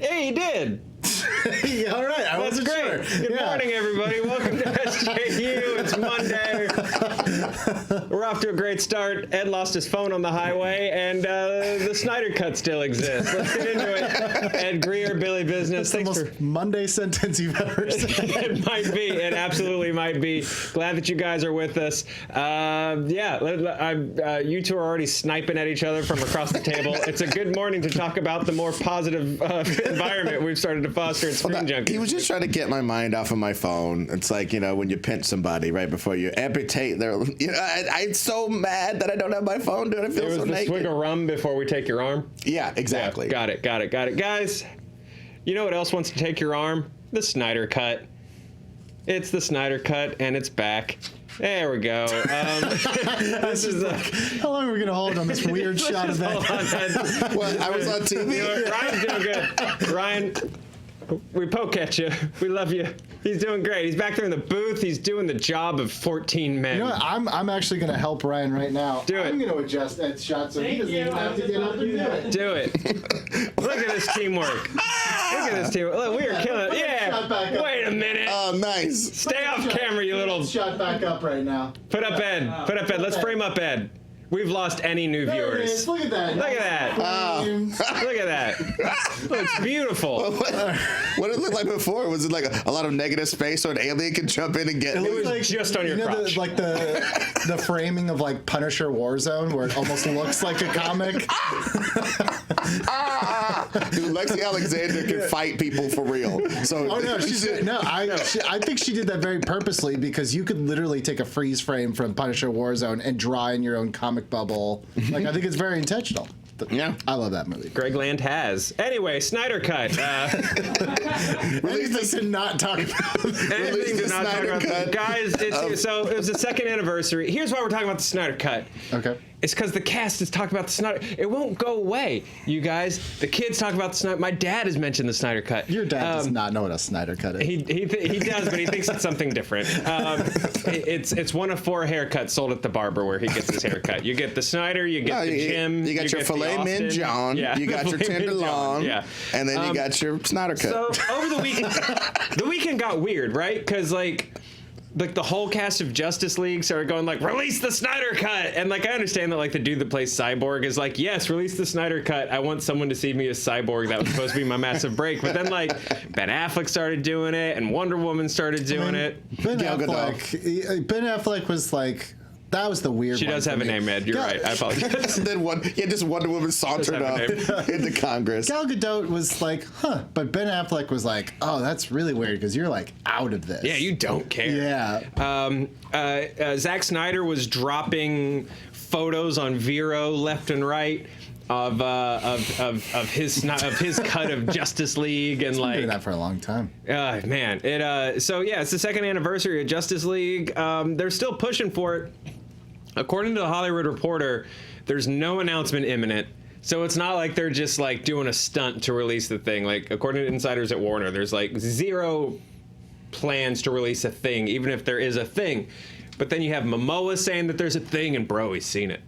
Hey, he did. Yeah, all right, I wasn't great. sure. Good morning, everybody. Welcome to SJU. It's Monday. We're off to a great start. Ed lost his phone on the highway, and the Snyder Cut still exists. Let's get into it. Ed, Greer, Billy Business. That's the most Monday sentence you've ever said. It might be. It absolutely might be. Glad that you guys are with us. You two are already sniping at each other from across the table. It's a good morning to talk about the more positive environment we've started to foster at Screen Junkies. He was just trying to get my mind off of my phone. It's like, when you pinch somebody right before you amputate their... I'm so mad that I don't have my phone, dude. I feel so naked. It was the swig of rum before we take your arm? Yeah, exactly. Yeah, got it. Guys, you know what else wants to take your arm? The Snyder Cut. It's the Snyder Cut, and it's back. There we go. This is how long are we gonna hold on this weird shot of that? Well, I was on TV. Ryan's doing good. Ryan, we poke at you. We love you. He's doing great. He's back there in the booth. He's doing the job of 14 men. You know what? I'm actually going to help Ryan right now. Do it. I'm going to adjust that shot so he doesn't even have to get up and do it. Do it. Look at this teamwork. Look at this teamwork. Look, we are killing it. Yeah. Wait a minute. Oh, nice. Stay off camera, you little... Shot back up right now. Put up Ed. Let's frame up Ed. We've lost any new There it viewers. is. Look at that. Look at that. Look at that. Looks beautiful. What did it look like before? Was it like a lot of negative space so an alien could jump in and get me? It was like, just on your crotch. The framing of like Punisher Warzone where it almost looks like a comic. Dude, Lexi Alexander can fight people for real. So I think she did that very purposely because you could literally take a freeze frame from Punisher Warzone and draw in your own comic bubble. Like, I think it's very intentional. Yeah, I love that movie. Greg Land has. Anyway, Snyder Cut. Anything to not talk about. Anything to not talk about. Guys, so it was the second anniversary. Here's why we're talking about the Snyder Cut. Okay. It's because the cast is talking about the Snyder. It won't go away, you guys. The kids talk about the Snyder. My dad has mentioned the Snyder Cut. Your dad does not know what a Snyder Cut is. He does, but he thinks it's something different. It's one of 4 haircuts sold at the barber where he gets his haircut. You get the Snyder, you get the Jim, you got your filet mignon, you got your tenderloin, and then you got your Snyder Cut. So over the weekend, the weekend got weird, right? Because like the whole cast of Justice League started going like, release the Snyder Cut, and like I understand that like the dude that plays Cyborg is like, yes, release the Snyder Cut. I want someone to see me as Cyborg. That was supposed to be my massive break. But then like Ben Affleck started doing it, and Wonder Woman started doing it. Ben Affleck was like. That was the weird one. She does have a name, Ed. You're right. I apologize. Then just Wonder Woman sauntered up into Congress. Gal Gadot was like, huh. But Ben Affleck was like, oh, that's really weird because you're like out of this. Yeah, you don't care. Yeah. Zack Snyder was dropping photos on Vero left and right of his cut of Justice League, and like been doing that for a long time. Man, it's the second anniversary of Justice League. They're still pushing for it. According to the Hollywood Reporter, there's no announcement imminent. So it's not like they're just like doing a stunt to release the thing. Like according to insiders at Warner, there's like 0 plans to release a thing, even if there is a thing. But then you have Momoa saying that there's a thing, and bro, he's seen it.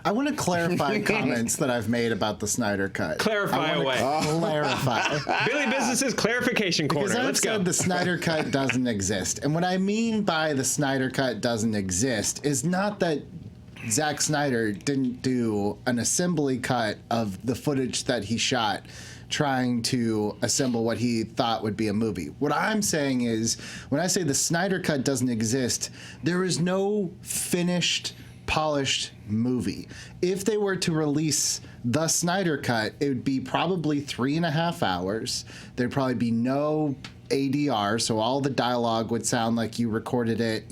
I want to clarify comments that I've made about the Snyder Cut. Clarify away. Clarify. Billy Business's clarification corner. Because Let's go. I've said the Snyder Cut doesn't exist. And what I mean by the Snyder Cut doesn't exist is not that Zack Snyder didn't do an assembly cut of the footage that he shot trying to assemble what he thought would be a movie. What I'm saying is, when I say the Snyder Cut doesn't exist, there is no finished, polished movie. If they were to release the Snyder Cut, it would be probably 3.5 hours. There'd probably be no ADR, so all the dialogue would sound like you recorded it,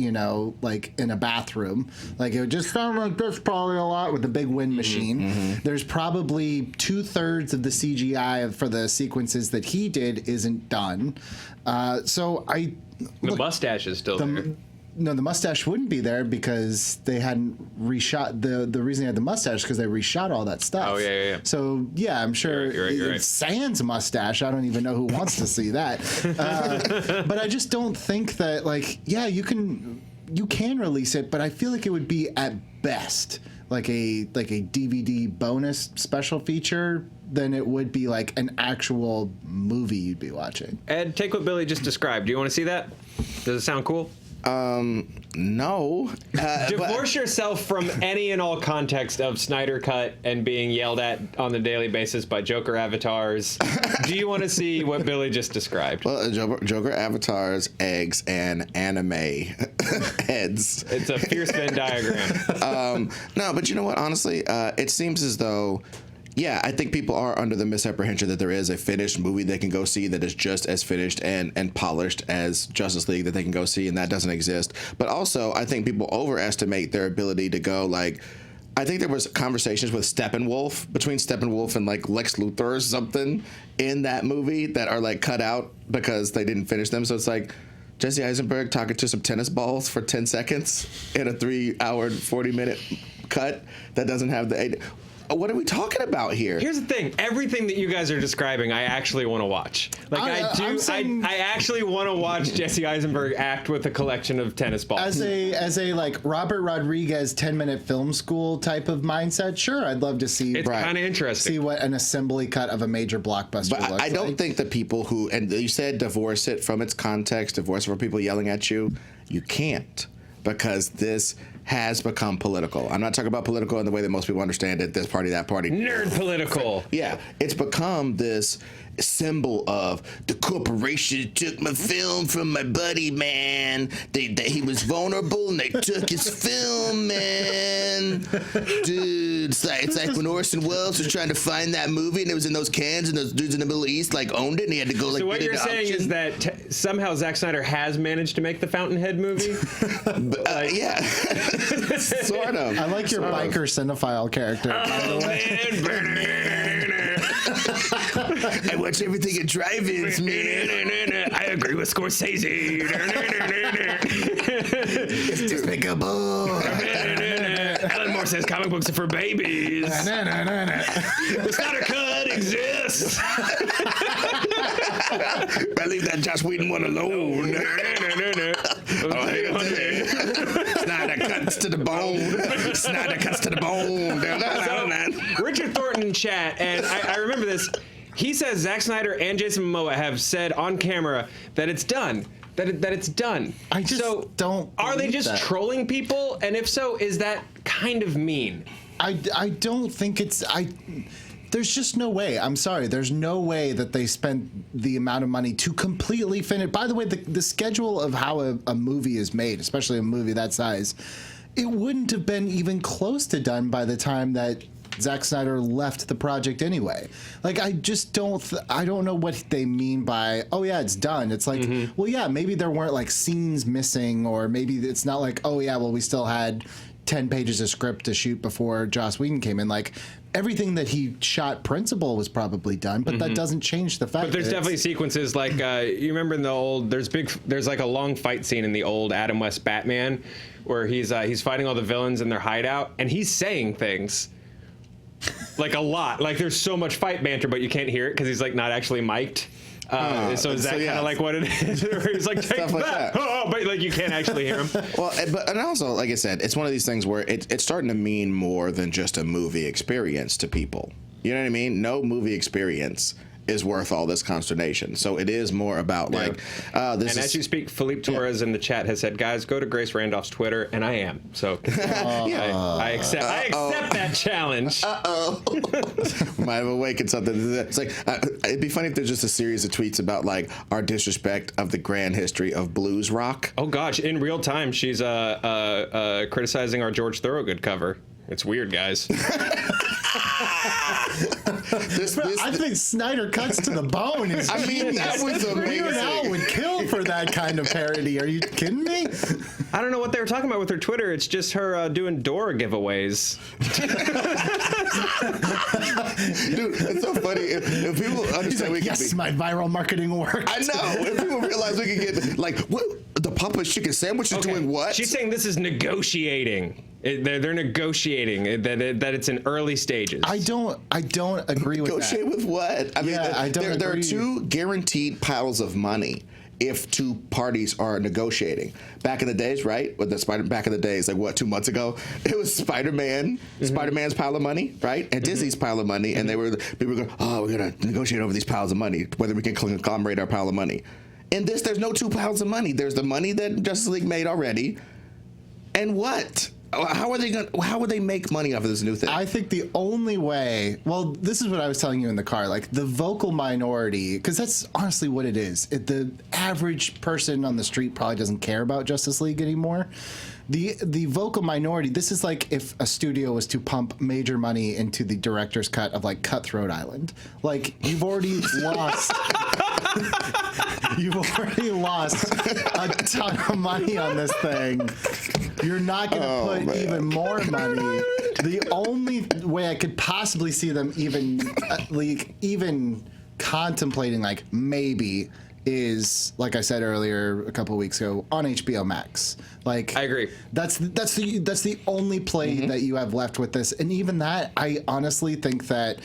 like in a bathroom. Like it would just sound like this probably a lot with a big wind machine. Mm-hmm. There's probably 2/3 of the CGI for the sequences that he did isn't done. The mustache is still there. No, the mustache wouldn't be there because they hadn't reshot. The reason they had the mustache is because they reshot all that stuff. Oh, yeah. So, yeah, I'm sure you're right. Sans mustache, I don't even know who wants to see that. But I just don't think that, you can release it, but I feel like it would be at best like a DVD bonus special feature than it would be like an actual movie you'd be watching. Ed, take what Billy just described. Do you want to see that? Does it sound cool? No. Divorce yourself from any and all context of Snyder Cut and being yelled at on the daily basis by Joker avatars. Do you want to see what Billy just described? Well, Joker avatars, eggs, and anime heads. It's a fierce Venn diagram. No, but you know what? Honestly, it seems as though, yeah, I think people are under the misapprehension that there is a finished movie they can go see that is just as finished and polished as Justice League that they can go see, and that doesn't exist. But also, I think people overestimate their ability to go, like, I think there was conversations with between Steppenwolf and, like, Lex Luthor or something in that movie that are, like, cut out because they didn't finish them. So it's like Jesse Eisenberg talking to some tennis balls for 10 seconds in a 3-hour, 40-minute cut that doesn't have the... What are we talking about here? Here's the thing. Everything that you guys are describing, I actually want to watch. Like, I actually want to watch Jesse Eisenberg act with a collection of tennis balls. As a like Robert Rodriguez 10-minute film school type of mindset, sure, I'd love to see. It's kind of interesting. See what an assembly cut of a major blockbuster looks like. I don't think the people who, and you said divorce it from its context, divorce it from people yelling at you. You can't, because this has become political. I'm not talking about political in the way that most people understand it, this party, that party. Nerd political. Yeah, it's become this symbol of the corporation took my film from my buddy, man. He was vulnerable and they took his film, man. Dude, it's like when Orson Welles was trying to find that movie and it was in those cans and those dudes in the Middle East like owned it and he had to go like. So what you're saying is that somehow Zack Snyder has managed to make the Fountainhead movie? Yeah, sort of. I like your biker cinephile character. By the way. I watch everything at drive-ins, man. I agree with Scorsese. It's despicable. Alan Moore says comic books are for babies. The Snyder Cut exists. I leave that Joss Whedon one alone. Snyder cuts to the bone. Snyder cuts to the bone. Richard Thornton in chat, and I remember this. He says Zack Snyder and Jason Momoa have said on camera that it's done. That it's done. I just don't. Are they just trolling people? And if so, is that kind of mean? I don't think it's. There's just no way. I'm sorry. There's no way that they spent the amount of money to completely finish. By the way, the schedule of how a movie is made, especially a movie that size, it wouldn't have been even close to done by the time that Zack Snyder left the project anyway. Like, I just don't. I don't know what they mean by, oh yeah, it's done. It's like, well, yeah, maybe there weren't like scenes missing, or maybe it's not like, oh yeah, well, we still had 10 pages of script to shoot before Joss Whedon came in. Like, everything that he shot principal was probably done, but that doesn't change the fact. But there's definitely sequences like you remember in the old. There's like a long fight scene in the old Adam West Batman where he's fighting all the villains in their hideout and he's saying things. Like a lot. Like there's so much fight banter, but you can't hear it because he's like not actually mic'd. So is that kind of like what it is? Where he's like, take that. Oh, but like you can't actually hear him. Well, and also, like I said, it's one of these things where it's starting to mean more than just a movie experience to people. You know what I mean? No movie experience is worth all this consternation. So it is more about like this. And as you speak, Philippe Torres in the chat has said, "Guys, go to Grace Randolph's Twitter," and I am. So I accept that challenge. Might have awakened something. It's like it'd be funny if there's just a series of tweets about like our disrespect of the grand history of blues rock. Oh gosh, in real time, she's criticizing our George Thorogood cover. It's weird, guys. I think Snyder Cuts to the Bone is. I mean, that was amazing. Weird Al would kill for that kind of parody. Are you kidding me? I don't know what they were talking about with her Twitter. It's just her doing Dora giveaways. Dude, it's so funny. If people understand, like, yes, my viral marketing worked. I know. If people realize we can get like what the Papa Chicken Sandwich is doing, what? She's saying this is negotiating. They're negotiating that it's in early stages. I don't agree with that. Negotiate with what? I mean, I don't there are agree. two guaranteed piles of money if two parties are negotiating. Back in the days, right? With the back in the days, like what, 2 months ago, it was Spider-Man's pile of money, right? And Disney's pile of money, and people were going, oh, we're gonna negotiate over these piles of money, whether we can conglomerate our pile of money. In this, there's no two piles of money. There's the money that Justice League made already, and what? How would they make money off of this new thing? I think the only way, well, this is what I was telling you in the car, like the vocal minority, because that's honestly what it is. The average person on the street probably doesn't care about Justice League anymore. The vocal minority, this is like if a studio was to pump major money into the director's cut of like Cutthroat Island. Like, you've already lost... You've already lost a ton of money on this thing. You're not going to put even more money. The only way I could possibly see them even contemplating, like, maybe is, like I said earlier a couple of weeks ago, on HBO Max. Like, I agree. That's the only play that you have left with this, and even that, I honestly think that,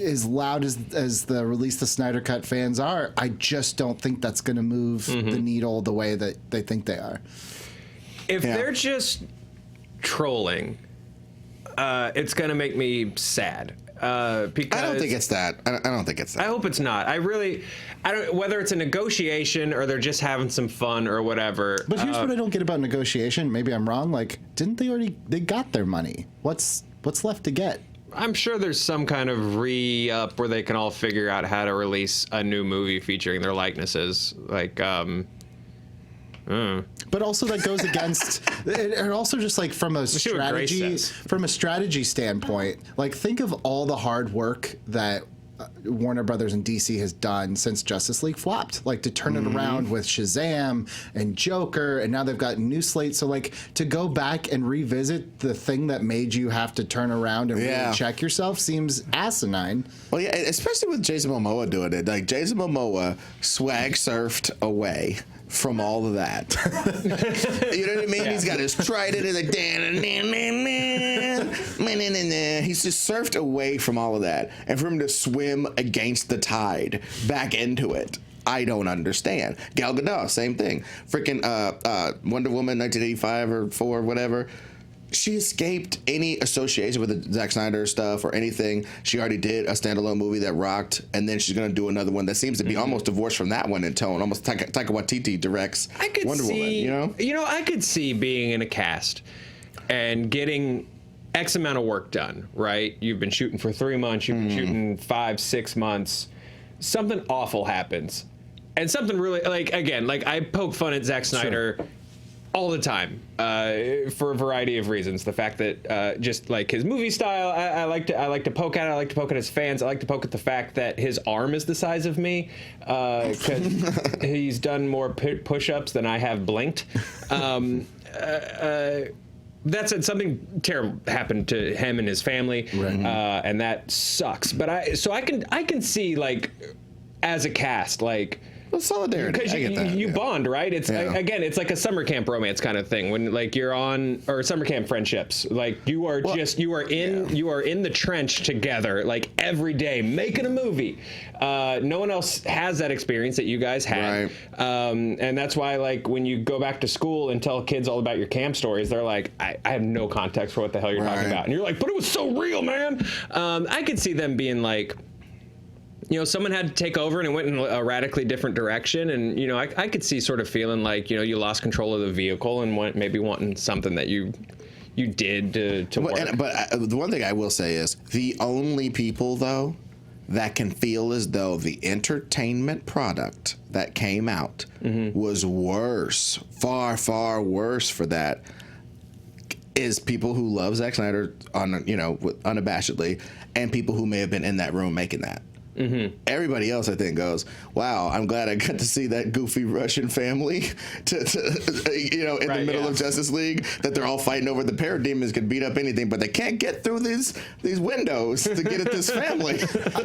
as loud as the Release the Snyder Cut fans are, I just don't think that's going to move the needle the way that they think they are. If they're just trolling, it's going to make me sad. Because I don't think it's that. I don't think it's that. I hope it's not. I don't. Whether it's a negotiation or they're just having some fun or whatever. But here's what I don't get about negotiation. Maybe I'm wrong. Like, didn't they got their money? What's left to get? I'm sure there's some kind of re-up where they can all figure out how to release a new movie featuring their likenesses. Like, But also that goes against, and also just like from a strategy standpoint, like think of all the hard work that Warner Brothers and DC has done since Justice League flopped, like to turn it around with Shazam and Joker, and now they've got new slate. So like to go back and revisit the thing that made you have to turn around and really check yourself seems asinine. Well, yeah, especially with Jason Momoa doing it. Like Jason Momoa swag surfed away from all of that. You know what I mean? Yeah. He's got his trident and like he's just surfed away from all of that, and for him to swim against the tide back into it, I don't understand. Gal Gadot, same thing. Freaking Wonder Woman 1985 or 4 or whatever. She escaped any association with the Zack Snyder stuff or anything. She already did a standalone movie that rocked, and then she's going to do another one that seems to be almost divorced from that one in tone. Almost Taika Waititi directs Wonder Woman, you know? I could see being in a cast and getting X amount of work done, right? You've been shooting for 3 months, you've been shooting 5-6 months. Something awful happens. And something really, like, again, like I poke fun at Zack Snyder all the time for a variety of reasons. The fact that just like his movie style, I like to poke at it. I like to poke at his fans. I like to poke at the fact that his arm is the size of me because he's done more push-ups than I have blinked. That said, something terrible happened to him and his family, and that sucks. But I can see, like, as a cast, like, well, solidarity. Because you bond, right? It's again, it's like a summer camp romance kind of thing. When like you're on, or summer camp friendships, like you are in the trench together, like every day making a movie. No one else has that experience that you guys had, and that's why, like, when you go back to school and tell kids all about your camp stories, they're like, I have no context for what the hell you're talking about, and you're like, but it was so real, man. I could see them being like, you know, someone had to take over and it went in a radically different direction. And, you know, I could see sort of feeling like, you know, you lost control of the vehicle and maybe wanting something that you did to work. But the one thing I will say is the only people, though, that can feel as though the entertainment product that came out was worse, far, far worse for that, is people who love Zack Snyder unabashedly, and people who may have been in that room making that. Everybody else, I think, goes, wow, I'm glad I got to see that goofy Russian family in the middle of Justice League, that they're all fighting over the parademons can beat up anything, but they can't get through these windows to get at this family.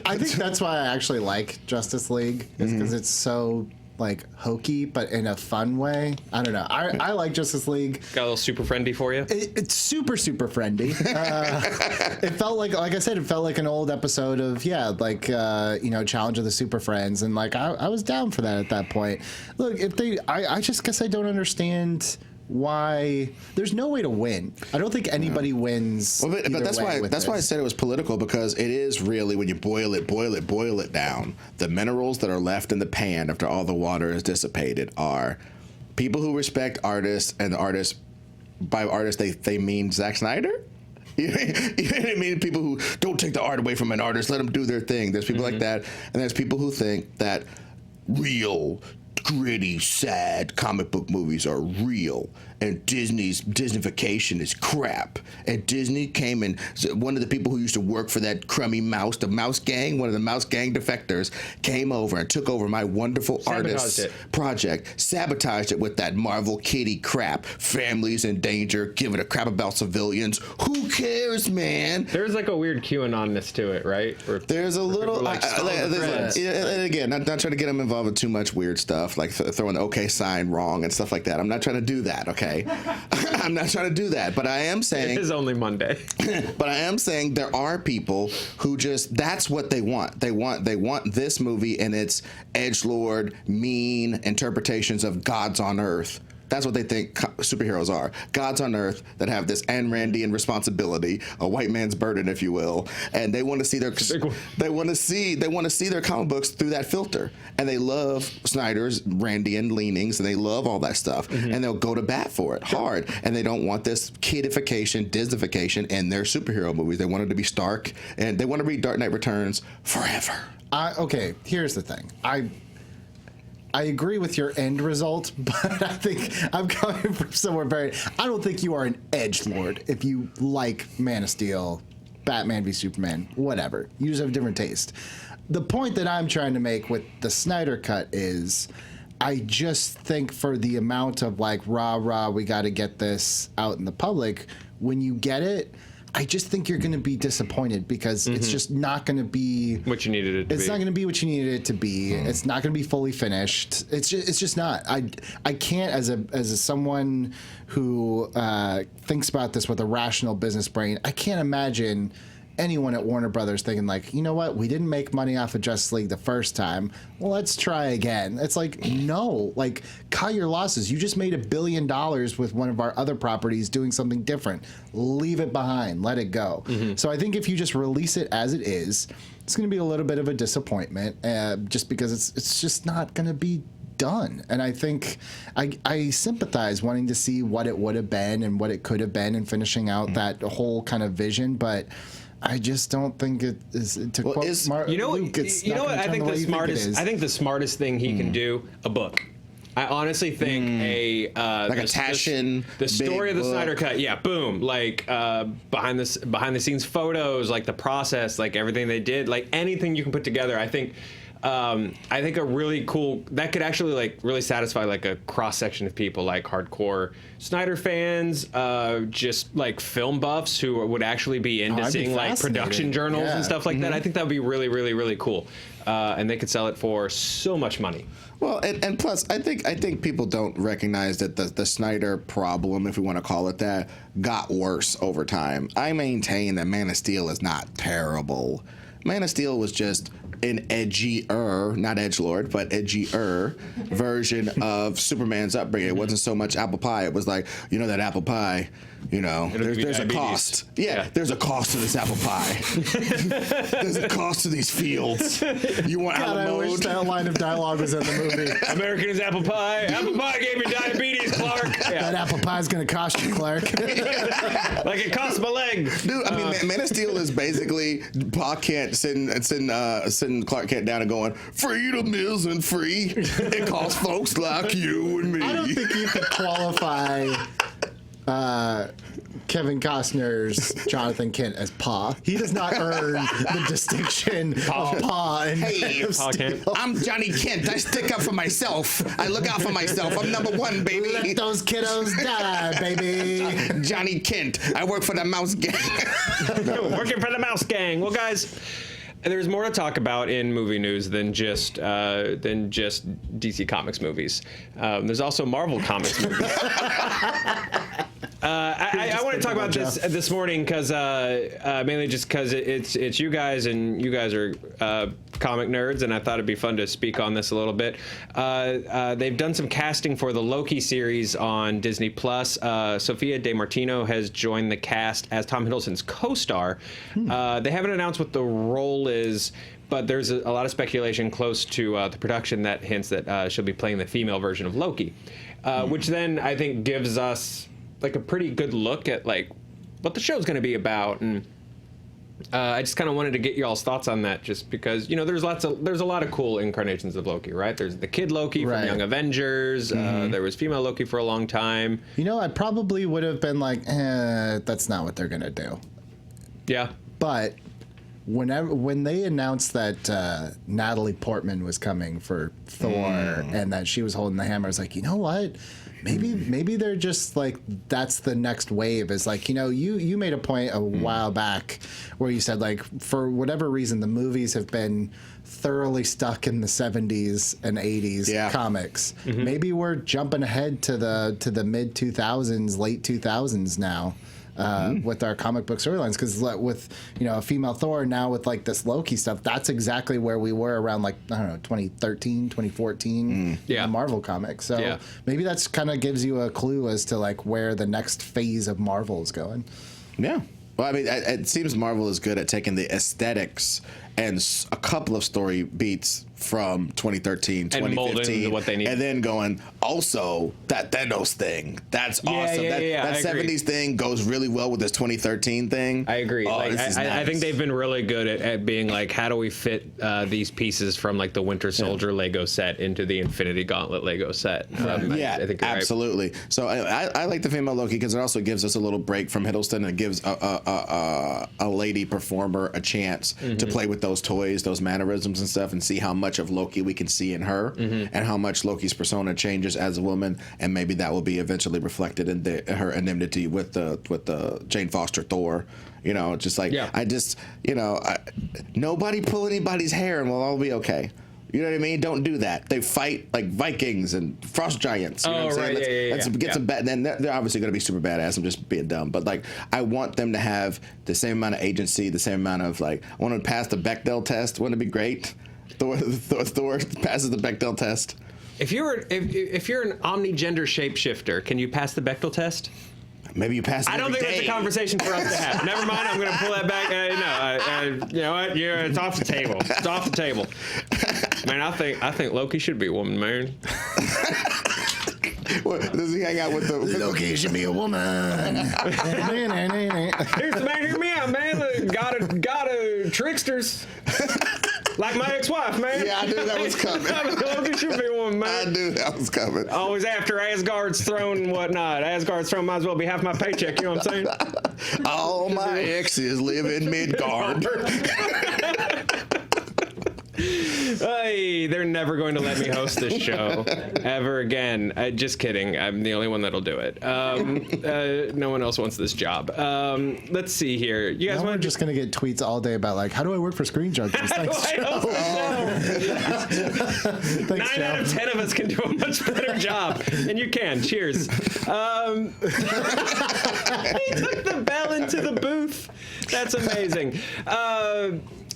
I think that's why I actually like Justice League, is because it's so like hokey, but in a fun way. I don't know. I like Justice League. Got a little super friendly for you. It's super friendly. It felt like I said, it felt like an old episode of Challenge of the Super Friends, and like I was down for that at that point. Look, I just guess I don't understand why there's no way to win. I don't think anybody wins. Well, but that's why I said it was political, because it is really, when you boil it down, the minerals that are left in the pan after all the water is dissipated are people who respect artists, and the artists, by artists they mean Zack Snyder. You know what I mean? People who don't take the art away from an artist, let them do their thing. There's people like that, and there's people who think that real, gritty, sad comic book movies are real, and Disneyfication is crap. And Disney came and one of the people who used to work for that crummy mouse, the Mouse Gang, one of the Mouse Gang defectors, came over and took over my wonderful artist project, sabotaged it with that Marvel kitty crap. Families in danger, giving a crap about civilians. Who cares, man? There's like a weird QAnon-ness to it, right? There's a little, and again, not trying to get them involved with too much weird stuff, like throwing the OK sign wrong and stuff like that. I'm not trying to do that, okay? I'm not trying to do that, but I am saying... It is only Monday. But I am saying there are people who just, that's what they want. They want this movie and its edgelord, mean interpretations of gods on Earth. That's what they think superheroes are. Gods on Earth that have this Ayn Randian responsibility, a white man's burden, if you will, and they want to see their comic books through that filter. And they love Snyder's Randian leanings, and they love all that stuff, and they'll go to bat for it hard. And they don't want this kidification, Disneyfication in their superhero movies. They want it to be stark, and they want to read Dark Knight Returns forever. Okay, here's the thing. I agree with your end result, but I think I'm coming from somewhere very... I don't think you are an edgelord if you like Man of Steel, Batman v Superman, whatever. You just have a different taste. The point that I'm trying to make with the Snyder Cut is I just think for the amount of like, rah, we got to get this out in the public, when you get it, I just think you're going to be disappointed, because it's just not going to be what you needed it to be. It's not going to be what you needed it to be. It's not going to be fully finished. It's just not. I can't, as someone who thinks about this with a rational business brain, I can't imagine anyone at Warner Brothers thinking like, you know what, we didn't make money off of Justice League the first time, well, let's try again. It's like, no, like, cut your losses. You just made $1 billion with one of our other properties doing something different. Leave it behind, let it go. So I think if you just release it as it is, it's going to be a little bit of a disappointment, just because it's just not going to be done. And I think I sympathize wanting to see what it would have been and what it could have been, and finishing out that whole kind of vision, but I just don't think it is. To quote Luke, I think the smartest thing he can do, a book. I honestly think the story of the Snyder Cut, boom, like behind the scenes photos, like the process, like everything they did, like anything you can put together. I think a really cool that could actually like really satisfy like a cross section of people, like hardcore Snyder fans, just like film buffs who would actually be into seeing like production journals and stuff like that. I think that would be really, really, really cool, and they could sell it for so much money. Well, and plus, I think people don't recognize that the Snyder problem, if we want to call it that, got worse over time. I maintain that Man of Steel is not terrible. Man of Steel was just an edgier, not edgelord, but edgier version of Superman's upbringing. It wasn't so much apple pie. It was like, that apple pie, there's a cost. Yeah, there's a cost to this apple pie. There's a cost to these fields. You want God, I wish that line of dialogue was in the movie. American is apple pie. Apple pie gave me diabetes, Clark. That apple pie is going to cost you, Clark. Like it cost my leg. Dude, I mean, Man of Steel is basically Pa Kent sitting Clark Kent down and going, freedom isn't free. It costs folks like you and me. I don't think you could qualify Kevin Costner's Jonathan Kent as Pa. He does not earn the distinction of Pa. Hey, I'm Johnny Kent. I stick up for myself. I look out for myself. I'm number one, baby. Let those kiddos die, baby. Johnny Kent. I work for the Mouse Gang. Working for the Mouse Gang. Well, guys, There's more to talk about in movie news than just DC Comics movies. There's also Marvel Comics movies. I want to talk about this morning because mainly just because it's you guys, and you guys are comic nerds, and I thought it'd be fun to speak on this a little bit. They've done some casting for the Loki series on Disney Plus. Sophia DeMartino has joined the cast as Tom Hiddleston's co-star. They haven't announced what the role is, but there's a lot of speculation close to the production that hints that she'll be playing the female version of Loki, which then I think gives us like a pretty good look at like what the show's going to be about. And I just kind of wanted to get y'all's thoughts on that, just because, you know, there's a lot of cool incarnations of Loki, right? There's the kid Loki from Young Avengers. There was female Loki for a long time. You know, I probably would have been like, that's not what they're going to do. Yeah. But when they announced that Natalie Portman was coming for Thor and that she was holding the hammer, I was like, you know what? Maybe they're just like, that's the next wave. Is like, you know, you made a point a while back where you said, like, for whatever reason, the movies have been thoroughly stuck in the 70s and 80s comics. Maybe we're jumping ahead to the mid 2000s, late 2000s now. With our comic book storylines, because with, you know, a female Thor, now with like this Loki stuff, that's exactly where we were around, like, I don't know, 2013, 2014, the Marvel comics. So maybe that's kind of gives you a clue as to like where the next phase of Marvel is going. Yeah. Well, I mean, it seems Marvel is good at taking the aesthetics and a couple of story beats from 2013, 2015, what they need, and then going, also that Thanos thing, that's awesome. That 70s thing goes really well with this 2013 thing. I agree. Oh, like, nice. I think they've been really good at being like, how do we fit these pieces from like the Winter Soldier Lego set into the Infinity Gauntlet Lego set? I think absolutely. Right. So I like the female Loki because it also gives us a little break from Hiddleston and gives a lady performer a chance to play with those toys, those mannerisms and stuff, and see how much of Loki we can see in her, and how much Loki's persona changes as a woman, and maybe that will be eventually reflected in her enmity with the Jane Foster Thor. You know, just like I just, you know, nobody pull anybody's hair and we'll all be okay. You know what I mean? Don't do that. They fight like Vikings and frost giants. You know what I'm saying? Let's get some bad. Then they're obviously going to be super badass. I'm just being dumb. But like, I want them to have the same amount of agency, the same amount of like, I want to pass the Bechdel test. Wouldn't it be great? Thor passes the Bechdel test. If you're an omnigender shapeshifter, can you pass the Bechdel test? Maybe you pass it. I don't think that's a conversation for us to have. Never mind. I'm going to pull that back. You know what? It's off the table. It's off the table. Man, I think Loki should be a woman, man. What, does he hang out with the Loki should be a woman? Hear me out, man. Got a tricksters. Like my ex-wife, man. Yeah, I knew that was coming. Loki should be a woman, man. I knew that was coming. Always after Asgard's throne and whatnot. Asgard's throne might as well be half my paycheck, you know what I'm saying? All my exes live in Midgard. Hey, they're never going to let me host this show ever again. Just kidding. I'm the only one that'll do it. No one else wants this job. Let's see here. You guys want just going to get tweets all day about like, how do I work for Screen Junkies? Thanks, Joe. 9 out of 10 of us can do a much better job, and you can. Cheers. He took the bell into the booth. That's amazing.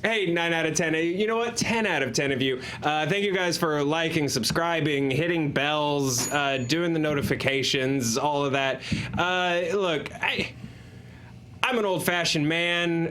Hey, 9 out of 10. You know what? 10 out of 10 of you. Thank you guys for liking, subscribing, hitting bells, doing the notifications, all of that. Look, I'm an old-fashioned man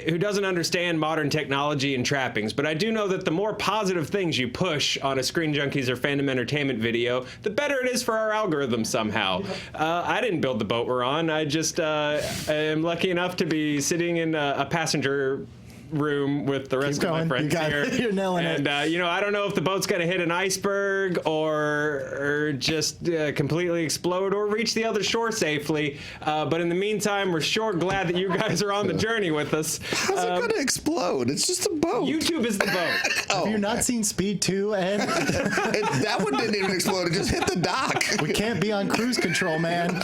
who doesn't understand modern technology and trappings, but I do know that the more positive things you push on a Screen Junkies or Fandom Entertainment video, the better it is for our algorithm somehow. I didn't build the boat we're on. I just am lucky enough to be sitting in a passenger room with the rest of my going. friends You got here. it. You're nailing it. And, I don't know if the boat's going to hit an iceberg or just completely explode or reach the other shore safely. But in the meantime, we're sure glad that you guys are on the journey with us. How's it going to explode? It's just a boat. YouTube is the boat. Have you not seen Speed 2, Ed? That one didn't even explode. It just hit the dock. We can't be on cruise control, man.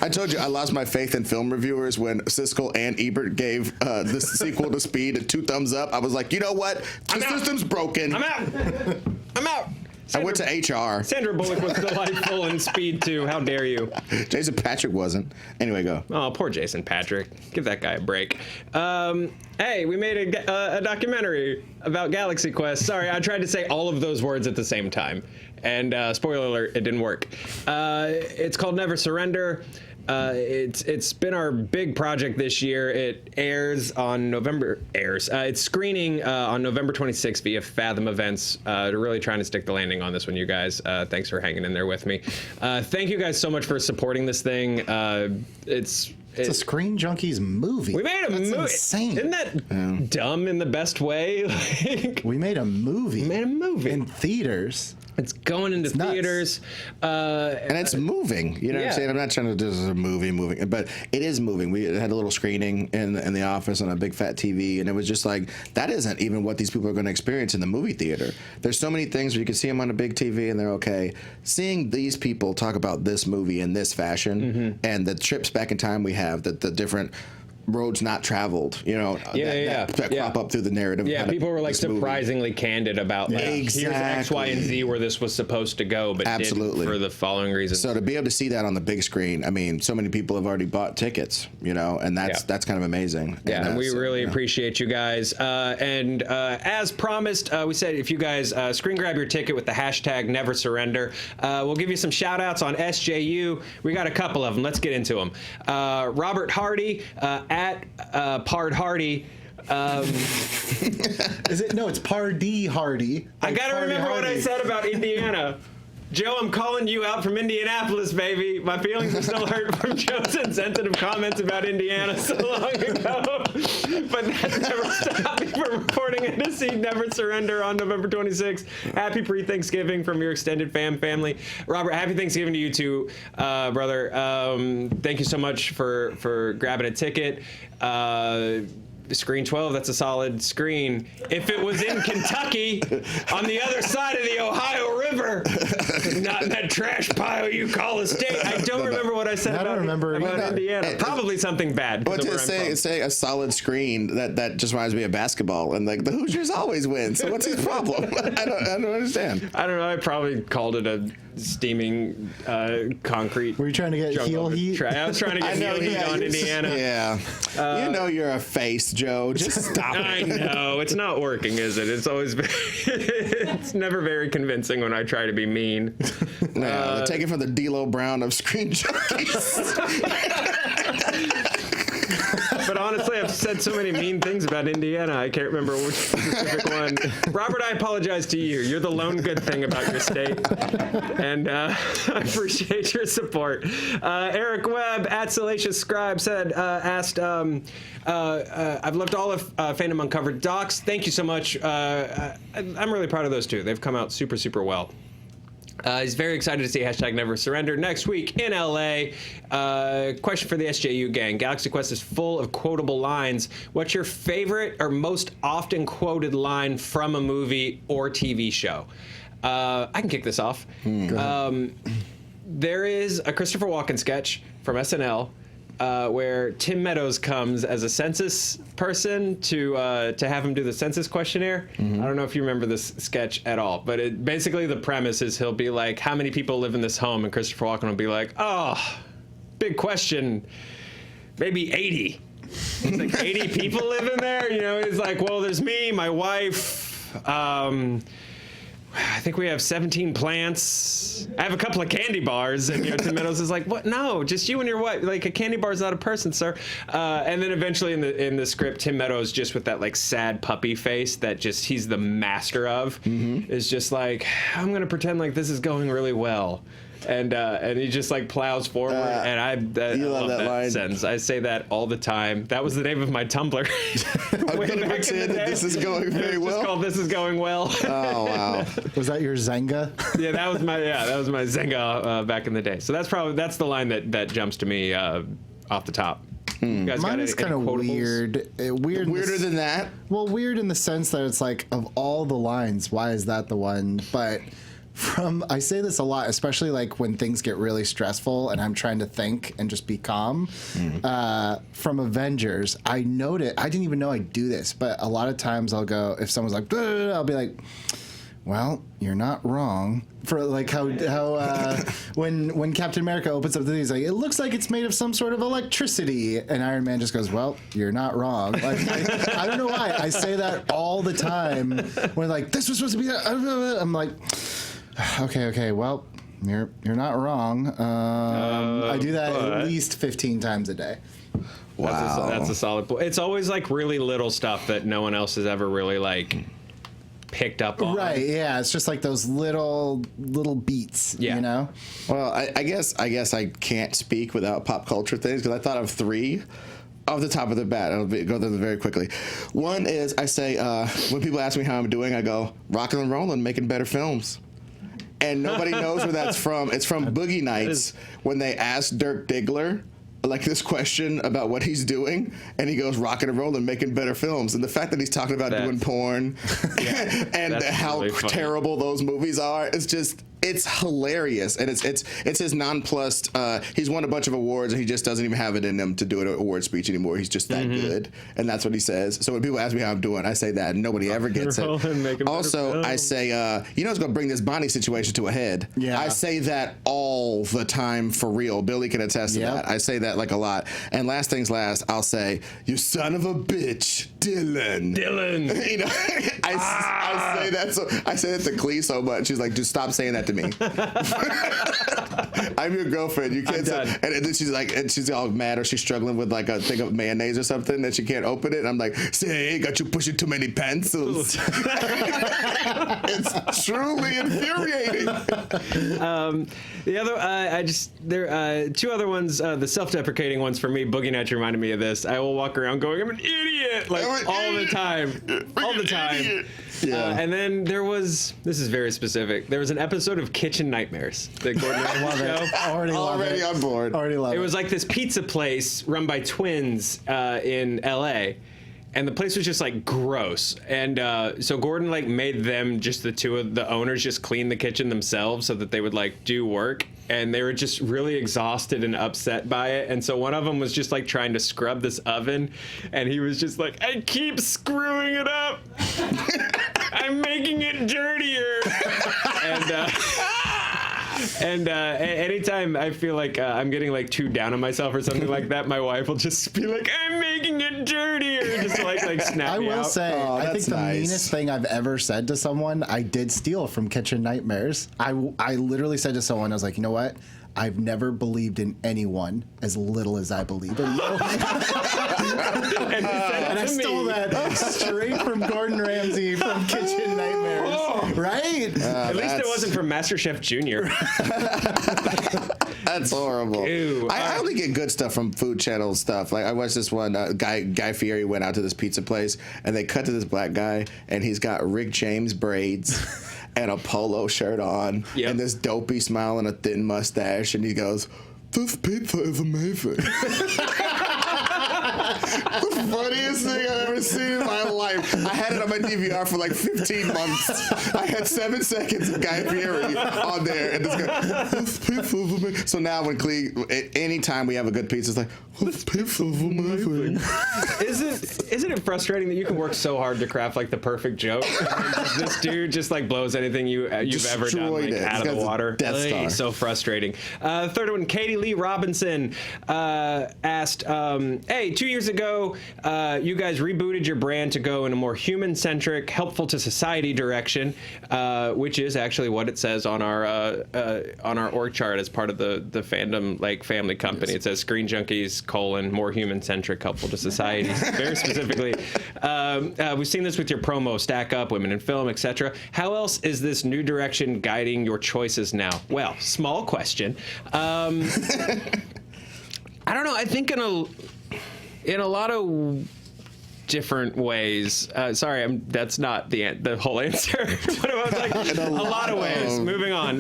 I told you I lost my faith in film reviewers when Siskel and Ebert gave the sequel to Speed 2 thumbs up. I was like, you know what? The system's broken. I'm out. I went to HR. Sandra Bullock was delightful in Speed 2. How dare you? Jason Patrick wasn't. Anyway, go. Oh, poor Jason Patrick. Give that guy a break. Hey, we made a documentary about Galaxy Quest. Sorry, I tried to say all of those words at the same time. And spoiler alert, it didn't work. It's called Never Surrender. It's been our big project this year. It airs on it's screening on November 26th via Fathom Events. They're really trying to stick the landing on this one, you guys. Thanks for hanging in there with me. Thank you guys so much for supporting this thing. It's a Screen Junkies movie. We made a movie. Insane. Isn't that dumb in the best way? We made a movie. We made a movie in theaters. It's going into theaters. And it's moving. You know what I'm saying? I'm not trying to do this as a moving, but it is moving. We had a little screening in the office on a big fat TV, and it was just like, that isn't even what these people are going to experience in the movie theater. There's so many things where you can see them on a big TV and they're okay. Seeing these people talk about this movie in this fashion and the trips back in time we have, the different roads not traveled, that crop up through the narrative. Yeah, people were like surprisingly candid about like, here's X, Y, and Z where this was supposed to go, but didn't for the following reasons. So to be able to see that on the big screen, I mean, so many people have already bought tickets, and that's kind of amazing. Yeah, and we really appreciate you guys. And as promised, we said if you guys screen grab your ticket with the hashtag Never Surrender, we'll give you some shout outs on SJU. We got a couple of them. Let's get into them. Robert Hardy, at Pard Hardy. Is it? No, it's Pardee Hardy. I gotta remember what I said about Indiana. Joe, I'm calling you out from Indianapolis, baby. My feelings are still hurt from Joe's insensitive comments about Indiana so long ago. But that never stopped me from reporting it to see Never Surrender on November 26th. Happy pre-Thanksgiving from your extended family. Robert, happy Thanksgiving to you too, brother. Thank you so much for grabbing a ticket. Screen 12, that's a solid screen. If it was in Kentucky, on the other side of the Ohio River, not in that trash pile you call a state. I don't remember what I said about Indiana. Probably something bad. But to say a solid screen, that just reminds me of basketball. And like the Hoosiers always win. So what's his problem? I don't understand. I don't know. I probably called it a steaming concrete. Were you trying to get heel heat? I was trying to get heel heat on Indiana. Yeah. You're a face, Joe. Just stop it. I know. It's not working, is it? It's always it's never very convincing when I try to be mean. No, take it from the D'Lo Brown of Screen Junkies. But honestly, I've said so many mean things about Indiana, I can't remember which specific one. Robert, I apologize to you. You're the lone good thing about your state. And I appreciate your support. Eric Webb at Salacious Scribe asked, I've looked all of Fandom Uncovered docs. Thank you so much. I'm really proud of those two. They've come out super, super well. He's very excited to see hashtag Never Surrender next week in LA. Question for the SJU gang. Galaxy Quest is full of quotable lines. What's your favorite or most often quoted line from a movie or TV show? I can kick this off. There is a Christopher Walken sketch from SNL where Tim Meadows comes as a census person to have him do the census questionnaire. I don't know if you remember this sketch at all, but basically the premise is he'll be like, how many people live in this home? And Christopher Walken will be like, oh, big question, maybe 80. It's like 80 people live in there? He's like, well, there's me, my wife, I think we have 17 plants. I have a couple of candy bars. And Tim Meadows is like, what? No, just you and your wife. Like, a candy bar is not a person, sir. And then eventually in the script, Tim Meadows, just with that like sad puppy face that just he's the master of, is just like, I'm going to pretend like this is going really well. and he just like plows forward, and I love that line. sentence. I say that all the time. That was the name of my Tumblr. I'm gonna pretend that this is going very well. It's called "This Is Going Well." Oh wow! Was that your Zenga? Yeah, that was my Zenga back in the day. So that's the line that jumps to me off the top. You guys Mine got is any kind of quotables? weird. Weirder than that. Well, weird in the sense that it's like, of all the lines, why is that the one? But I say this a lot, especially like when things get really stressful and I'm trying to think and just be calm. From Avengers, I didn't even know I do this, but a lot of times I'll go, if someone's like, "Blah, blah, blah," I'll be like, well, you're not wrong. For like how when Captain America opens up the thing, he's like, it looks like it's made of some sort of electricity, and Iron Man just goes, well, you're not wrong. Like I don't know why I say that all the time when like this was supposed to be. I'm like, okay, well, you're not wrong. I do that at least 15 times a day. Wow, that's a solid point. It's always like really little stuff that no one else has ever really like picked up on. Right, yeah. It's just like those little beats, you know? Well, I guess I can't speak without pop culture things because I thought of 3 off the top of the bat. I'll go through them very quickly. One is I say, when people ask me how I'm doing, I go, rockin' and rollin', making better films. And nobody knows where that's from. It's from Boogie Nights when they asked Dirk Diggler like this question about what he's doing, and he goes rockin' and rollin', making better films. And the fact that he's talking about doing porn and how really terrible those movies are, it's hilarious. And it's his nonplussed. He's won a bunch of awards, and he just doesn't even have it in him to do an award speech anymore. He's just that good, and that's what he says. So when people ask me how I'm doing, I say that, and nobody ever gets it. Also, I say, it's going to bring this Bonnie situation to a head. Yeah. I say that all the time for real. Billy can attest to that. I say that like a lot. And last things last, I'll say, you son of a bitch, Dylan. You know, I say that. So I say that to Clee so much. She's like, just stop saying that to me. I'm your girlfriend. You can't say. And then she's like, and she's all mad, or she's struggling with like a thing of mayonnaise or something that she can't open it. And I'm like, say, got you pushing too many pencils. It's truly infuriating. The other, there are 2 other ones. The self-deprecating ones for me. Boogie Nights reminded me of this. I will walk around going, I'm an idiot, like all the time. Yeah. And then there was, this is very specific, there was an episode of Kitchen Nightmares that Gordon show. Already on board. Already love it. It was like this pizza place run by twins in LA. And the place was just like gross. And so Gordon like made them, just the 2 of the owners, just clean the kitchen themselves so that they would like do work. And they were just really exhausted and upset by it. And so one of them was just like trying to scrub this oven. And he was just like, I keep screwing it up. I'm making it dirtier. And anytime I feel like I'm getting like too down on myself or something like that, my wife will just be like, I'm making it dirtier. Just to like snap me out. I will say, I think the meanest thing I've ever said to someone, I did steal from Kitchen Nightmares. I literally said to someone, I was like, you know what? I've never believed in anyone as little as I believe in you. and I stole that straight from Gordon Ramsay from Kitchen Nightmares. Oh. Right? At least it wasn't from MasterChef Junior. That's horrible. Ew. I only get good stuff from Food Channel stuff. Like I watched this one, Guy Fieri went out to this pizza place, and they cut to this black guy, and he's got Rick James braids and a polo shirt on, and this dopey smile and a thin mustache, and he goes, "This pizza is amazing." The funniest thing I've ever seen in my life. I had it on my DVR for like 15 months. I had 7 seconds of Guy Fieri on there, and this guy, "This pizza is amazing." So now when anytime we have a good pizza, it's like, "This pizza is amazing." Isn't it frustrating that you can work so hard to craft like the perfect joke? This dude just like blows anything you've ever done like, out of the water. Death Star. So frustrating. Third one, Katie Lee Robinson asked, "Hey, 2 years ago, you guys rebooted your brand to go in a more human-centric, helpful to society direction, which is actually what it says on our org chart as part of the Fandom like family company. It says Screen Junkies : more human-centric, helpful to society. Very specifically, we've seen this with your promo, Stack Up, Women in Film, etc. How else is this new direction guiding your choices now? Well, small question. I don't know. I think in a lot of different ways. Sorry, that's not the whole answer. But I was like, a lot of ways. Moving on.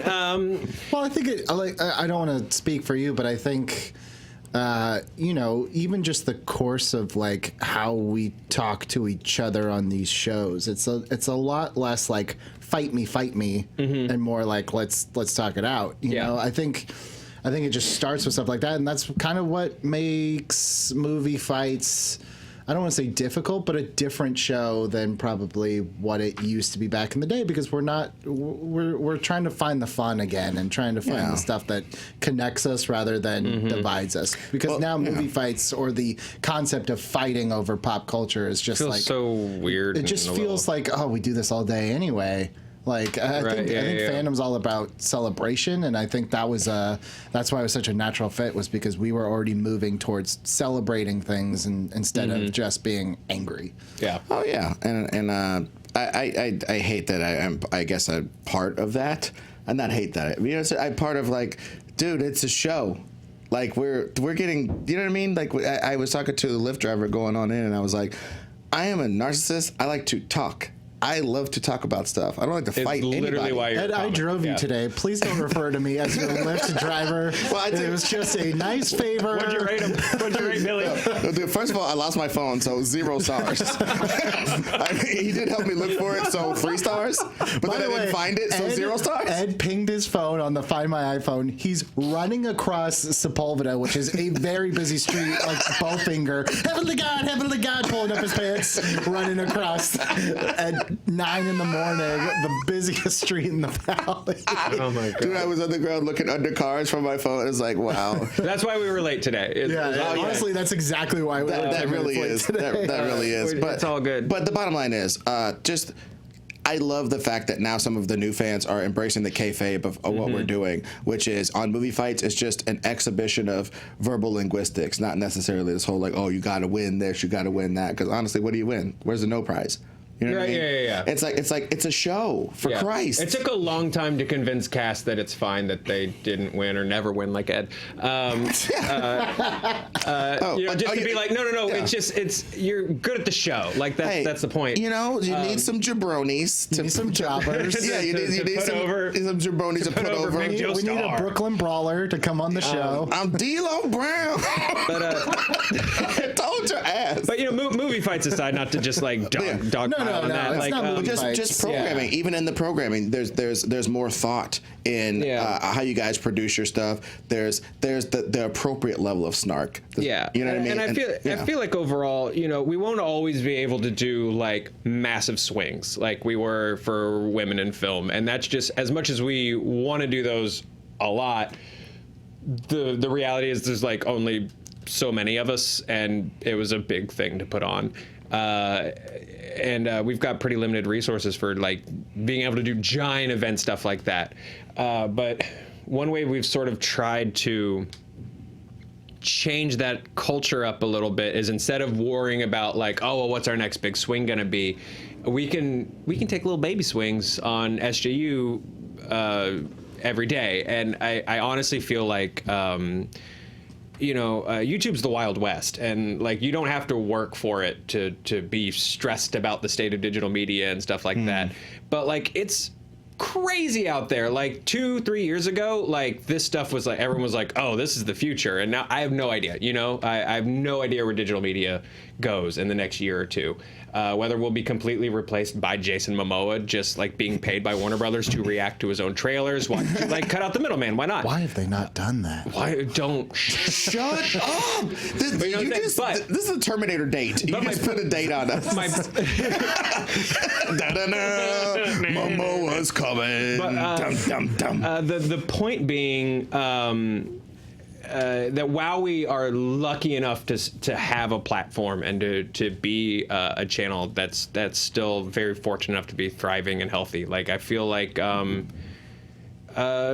Well, I think I don't want to speak for you, but I think even just the course of like how we talk to each other on these shows, it's a lot less like fight me, mm-hmm. and more like let's talk it out. You know, I think it just starts with stuff like that, and that's kind of what makes movie fights, I don't want to say difficult, but a different show than probably what it used to be back in the day, because we're trying to find the fun again and trying to find the stuff that connects us rather than divides us. Because now movie fights, or the concept of fighting over pop culture, is just feels like so weird. It just feels like, oh, we do this all day anyway. Like I think Fandom's all about celebration, and I think that's why it was such a natural fit, was because we were already moving towards celebrating things instead of just being angry. Yeah. Oh yeah, and I hate that I guess I'm part of that. I not hate that. I'm part of, like, dude, it's a show. Like we're getting, you know what I mean? Like I was talking to the Lyft driver going on in, and I was like, I am a narcissist. I like to talk. I love to talk about stuff. I don't like to fight anybody. Literally why you're Ed, I drove you today. Please don't refer to me as your Lyft driver. Well, it was just a nice favor. What'd you rate him? What'd you rate Billy? Dude, first of all, I lost my phone, so 0 stars. He did help me look for it, so 3 stars. But then I didn't find it, so 0 stars. Ed pinged his phone on the Find My iPhone. He's running across Sepulveda, which is a very busy street, like Bowfinger. Heavenly God, pulling up his pants, running across at 9 in the morning, the busiest street in the valley. Oh my God. Dude, I was on the ground looking under cars from my phone. It was like, wow. That's why we were late today. Honestly, that's exactly why we were that really is. That really is. But it's all good. But the bottom line is, I love the fact that now some of the new fans are embracing the kayfabe of what we're doing, which is, on movie fights, it's just an exhibition of verbal linguistics, not necessarily this whole like, oh, you got to win this, you got to win that. Because honestly, what do you win? Where's the no prize? You know what I mean? Yeah. It's like it's a show, for Christ. It took a long time to convince cast that it's fine that they didn't win or never win, like Ed. Just to be like, no. Yeah. It's you're good at the show. Like that's the point. You know, you need some jabronis. You need some jobbers. You need some jabronis to put over. We need a Brooklyn brawler to come on the show. I'm D'Lo Brown. But told your ass. But movie fights aside, not to just like dog. No, it's not movie fights. Just programming. Even in the programming, there's more thought in how you guys produce your stuff. There's the appropriate level of snark. You know what I mean? And I feel like overall, we won't always be able to do like massive swings like we were for women in film, and that's just, as much as we want to do those a lot, the reality is there's like only so many of us, and it was a big thing to put on. And we've got pretty limited resources for like being able to do giant event stuff like that. But one way we've sort of tried to change that culture up a little bit is, instead of worrying about like, oh, well, what's our next big swing gonna be, we can take little baby swings on SJU every day. And I honestly feel like YouTube's the Wild West, and like you don't have to work for it to be stressed about the state of digital media and stuff like that. But like, it's crazy out there. Like 2-3 years ago, like this stuff was like, everyone was like, oh, this is the future. And now I have no idea. I have no idea where digital media goes in the next year or two. Whether we'll be completely replaced by Jason Momoa, just like being paid by Warner Brothers to react to his own trailers. Why, like, cut out the middleman? Why not? Why have they not done that? Why don't shut up? This is a Terminator date. You just put a date on us. Momoa's coming. But, the point being, that while we are lucky enough to have a platform and to be a channel that's still very fortunate enough to be thriving and healthy, like I feel like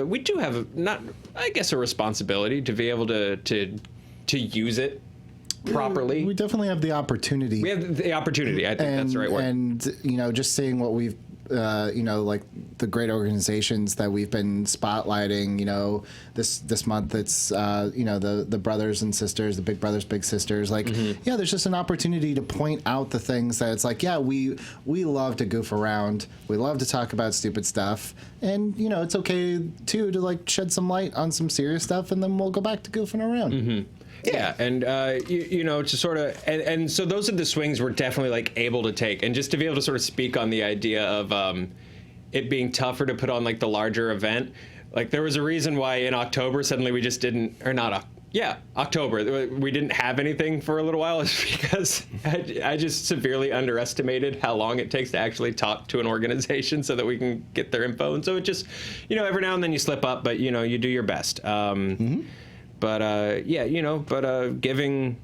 we do have a responsibility to be able to use it properly. We definitely have the opportunity. We have the opportunity. I think that's the right word. And just seeing what we've like the great organizations that we've been spotlighting, this month it's, the brothers and sisters, the big brothers, big sisters, like, there's just an opportunity to point out the things that it's like, we love to goof around. We love to talk about stupid stuff. And, it's okay too, to like shed some light on some serious stuff, and then we'll go back to goofing around. Yeah, and to sort of, and so those are the swings we're definitely like able to take, and just to be able to sort of speak on the idea of it being tougher to put on like the larger event. Like there was a reason why in October suddenly we just didn't, or not, October we didn't have anything for a little while, is because I just severely underestimated how long it takes to actually talk to an organization so that we can get their info, and so it just, every now and then you slip up, but you do your best. But giving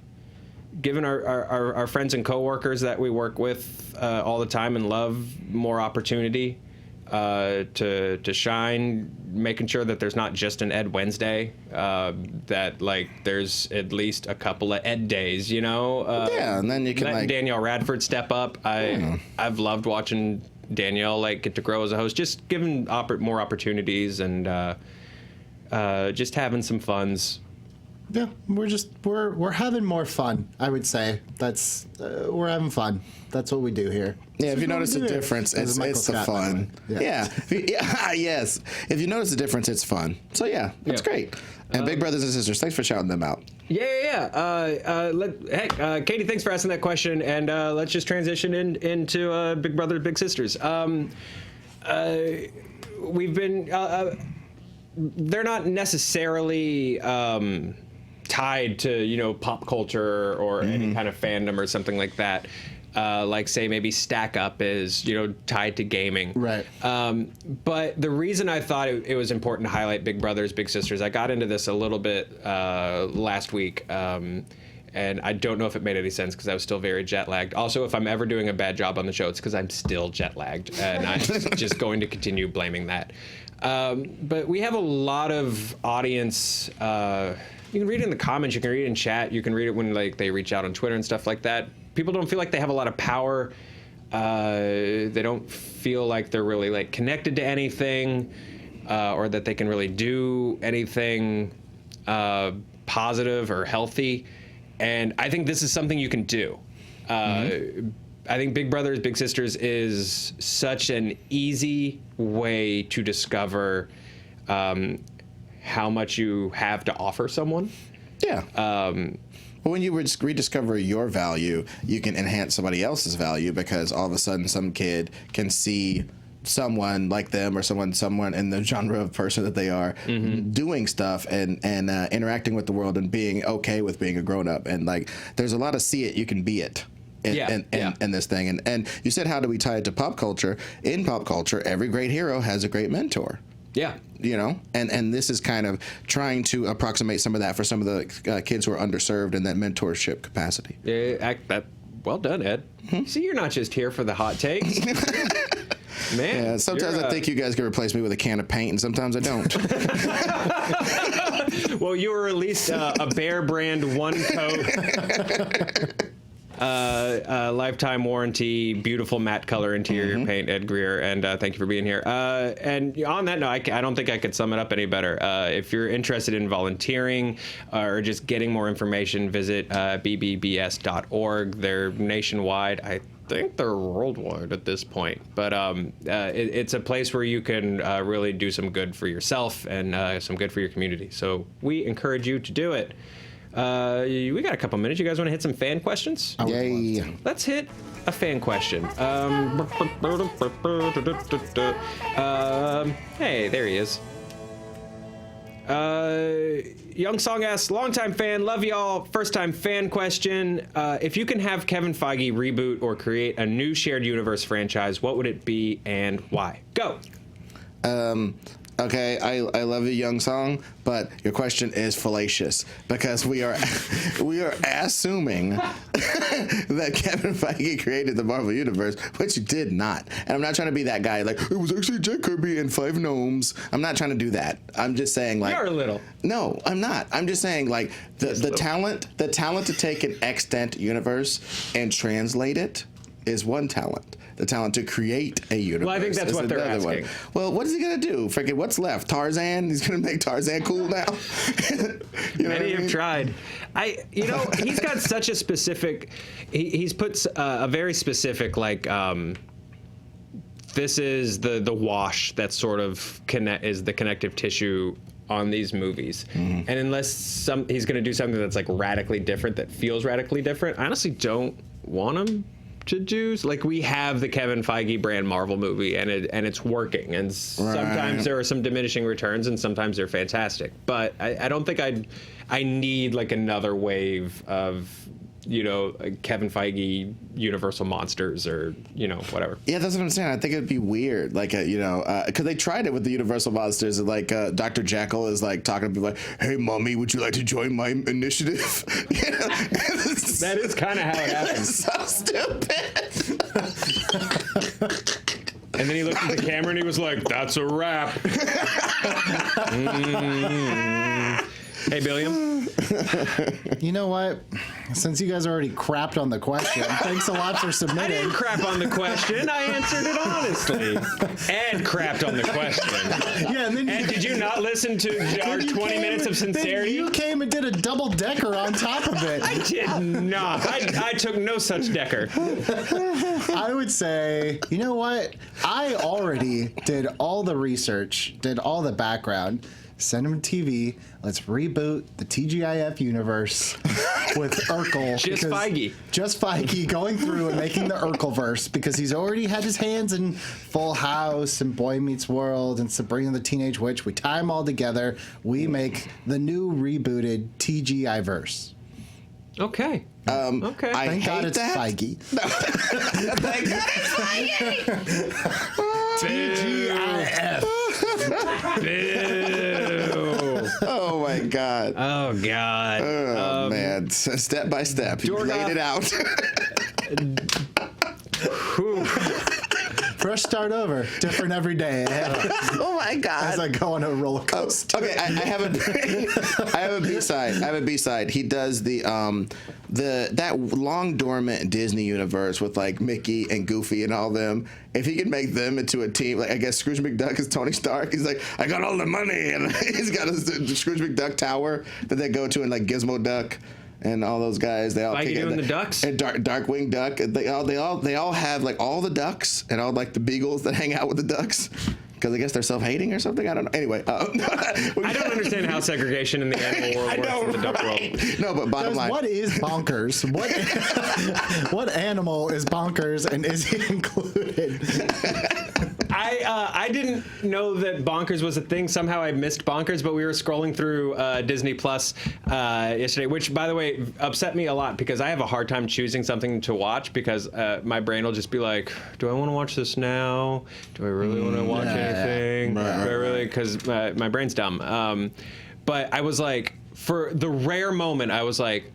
our friends and coworkers that we work with all the time and love more opportunity to shine, making sure that there's not just an Ed Wednesday, that like there's at least a couple of Ed days, and then you can let like Danielle Radford step up. I've loved watching Danielle like get to grow as a host, just giving more opportunities and just having some funs. Yeah, we're having more fun. I would say that's we're having fun. That's what we do here. Yeah, if you notice the difference, it's the fun. Yeah. Yes. If you notice the difference, it's fun. So yeah, that's great. And big brothers and sisters, thanks for shouting them out. Hey, Katie, thanks for asking that question, and let's just transition into big brothers, big sisters. We've been. They're not necessarily tied to pop culture or any kind of fandom or something like that. Like say maybe Stack Up is tied to gaming. Right. But the reason I thought it was important to highlight Big Brothers Big Sisters, I got into this a little bit last week. And I don't know if it made any sense because I was still very jet lagged. Also, if I'm ever doing a bad job on the show, it's because I'm still jet lagged, and I'm just going to continue blaming that. But we have a lot of audience. You can read it in the comments. You can read it in chat. You can read it when like they reach out on Twitter and stuff like that. People don't feel like they have a lot of power. They don't feel like they're really like connected to anything, or that they can really do anything positive or healthy. And I think this is something you can do. I think Big Brothers Big Sisters is such an easy way to discover how much you have to offer someone. Yeah. Well, when you rediscover your value, you can enhance somebody else's value, because all of a sudden some kid can see someone like them or someone in the genre of person that they are doing stuff and interacting with the world and being okay with being a grown-up. And like there's a lot of see it, you can be it. In this thing. And you said, how do we tie it to pop culture? In pop culture, every great hero has a great mentor. Yeah. And this is kind of trying to approximate some of that for some of the kids who are underserved in that mentorship capacity. Yeah, well done, Ed. See, you're not just here for the hot takes. Man. Yeah, sometimes I think you guys can replace me with a can of paint, and sometimes I don't. Well, you were at least a Bear brand one coat. Lifetime warranty, beautiful matte color interior paint, Ed Greer, and thank you for being here. And on that note, I don't think I could sum it up any better. If you're interested in volunteering or just getting more information, visit bbbs.org. They're nationwide. I think they're worldwide at this point, but it's a place where you can really do some good for yourself and some good for your community. So we encourage you to do it. We got a couple minutes. You guys want to hit some fan questions? Yay. Let's hit a fan question. Hey, there he is. Young Song asks, longtime fan, love y'all. First time fan question. If you can have Kevin Feige reboot or create a new shared universe franchise, what would it be and why? Go. Okay, I love you, Young Song, but your question is fallacious because we are assuming that Kevin Feige created the Marvel Universe, which he did not. And I'm not trying to be that guy like it was actually Jack Kirby and 5 gnomes. I'm not trying to do that. I'm just saying like You're a little. No, I'm not. I'm just saying like the talent to take an extant universe and translate it is one talent. The talent to create a universe. Well, I think that's what they're asking. Well, what is he gonna do? Freaking, what's left? Tarzan? He's gonna make Tarzan cool now. Many have tried. He's got such a specific. He's put a very specific like. This is the wash that sort of is the connective tissue on these movies, and unless he's going to do something that's like radically different, that feels radically different, I honestly don't want him to do. Like, we have the Kevin Feige brand Marvel movie, and it's working, and sometimes there are some diminishing returns, and sometimes they're fantastic. But I don't think I need like another wave of Kevin Feige Universal Monsters or whatever. Yeah, that's what I'm saying. I think it'd be weird, like because they tried it with the Universal Monsters, and like Dr. Jekyll is like talking to people like, "Hey, mommy, would you like to join my initiative?" That is kind of how it happens. It's so stupid. And then he looked at the camera and he was like, "That's a wrap." Hey, Billiam. You know what? Since you guys already crapped on the question, thanks a lot for I submitting. didn't crap on the question. I answered it honestly. And crapped on the question. Yeah, and then Did you not listen to our 20 minutes of sincerity? Then you came and did a double decker on top of it. I did not. I took no such decker. I would say, you know what? I already did all the research, did all the background. Cinema TV. Let's reboot the TGIF universe with Urkel. Just Feige going through and making the Urkelverse, because he's already had his hands in Full House and Boy Meets World and Sabrina the Teenage Witch. We tie them all together. We make the new rebooted TGI-verse. Okay. Okay. Thank God it's Feige. Thank God it's TGIF. Boo. Oh my God. Oh God. Oh man. Step by step. You laid it out. Fresh start over. Different every day. Oh my God. As I go on a roller coaster. Okay, I have a B-side. I have a B-side. He does that long dormant Disney universe with like Mickey and Goofy and all them. If he can make them into a team, like I guess Scrooge McDuck is Tony Stark. He's like, I got all the money, and he's got a Scrooge McDuck tower that they go to, and like Gizmo Duck and all those guys. They all Like you doing the ducks? And Darkwing Duck. They all have like all the ducks and all like the beagles that hang out with the ducks. Because I guess they're self-hating or something. I don't know. Anyway, I don't understand how segregation in the animal world works in the duck world. No, but bottom line, what is bonkers? What animal is bonkers, and is he included? I didn't know that Bonkers was a thing. Somehow I missed Bonkers, but we were scrolling through Disney Plus yesterday, which, by the way, upset me a lot because I have a hard time choosing something to watch because my brain will just be like, do I want to watch this now? Do I really want to watch anything? Do I really? Because my brain's dumb. But I was like, for the rare moment, I was like,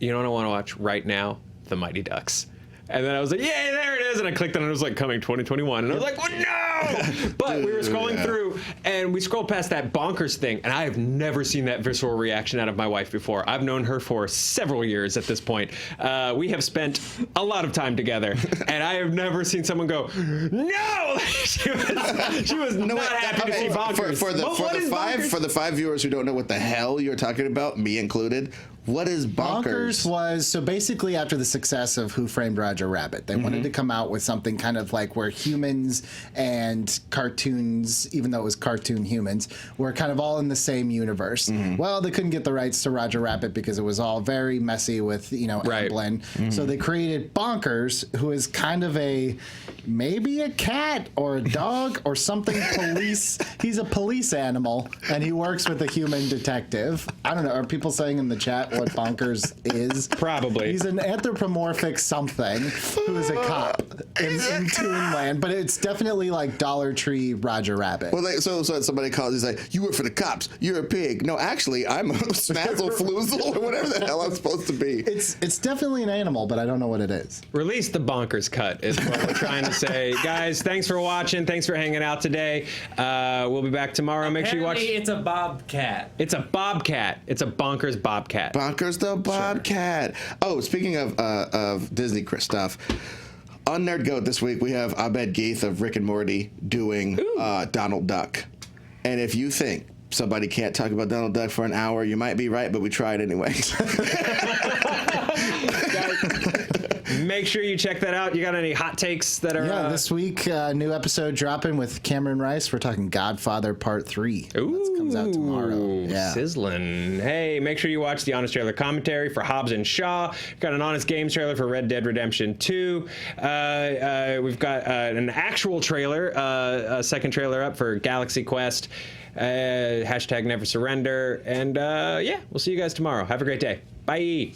you know what I want to watch right now? The Mighty Ducks. And then I was like, yay, there it is. And I clicked on it, and it was like coming 2021. And I was like, well, no! But we were scrolling through, and we scrolled past that Bonkers thing, and I have never seen that visceral reaction out of my wife before. I've known her for several years at this point. We have spent a lot of time together, and I have never seen someone go, no! she was not happy to see Bonkers. For the five viewers who don't know what the hell you're talking about, me included, what is Bonkers? Bonkers was, so basically after the success of Who Framed Roger Rabbit, they wanted to come out with something kind of like where humans and cartoons, even though it was cartoon humans, were kind of all in the same universe. Well, they couldn't get the rights to Roger Rabbit because it was all very messy with, Amblin. So they created Bonkers, who is kind of maybe a cat or a dog or something police. He's a police animal, and he works with a human detective. I don't know. Are people saying in the chat, what Bonkers is. Probably. He's an anthropomorphic something who is a cop in Toonland, but it's definitely like Dollar Tree Roger Rabbit. Well, so somebody calls, he's like, you work for the cops, you're a pig. No, actually, I'm a snazzle floozle or whatever the hell I'm supposed to be. It's definitely an animal, but I don't know what it is. Release the Bonkers cut is what we're trying to say. Guys, thanks for watching. Thanks for hanging out today. We'll be back tomorrow. Make sure you watch. It's a bobcat. It's a bobcat. It's a Bonkers bobcat. Bonkers the Bobcat. Sure. Oh, speaking of Disney stuff, on Nerd Goat this week we have Abed Geith of Rick and Morty doing Donald Duck. And if you think somebody can't talk about Donald Duck for an hour, you might be right, but we tried anyway. Make sure you check that out. You got any hot takes that are... Yeah, this week, new episode dropping with Cameron Rice. We're talking Godfather Part 3. Ooh, that comes out tomorrow. Yeah. Sizzling. Hey, make sure you watch the Honest Trailer commentary for Hobbs and Shaw. Got an Honest Games trailer for Red Dead Redemption 2. We've got an actual trailer, a second trailer up for Galaxy Quest. Hashtag Never Surrender. And yeah, we'll see you guys tomorrow. Have a great day. Bye.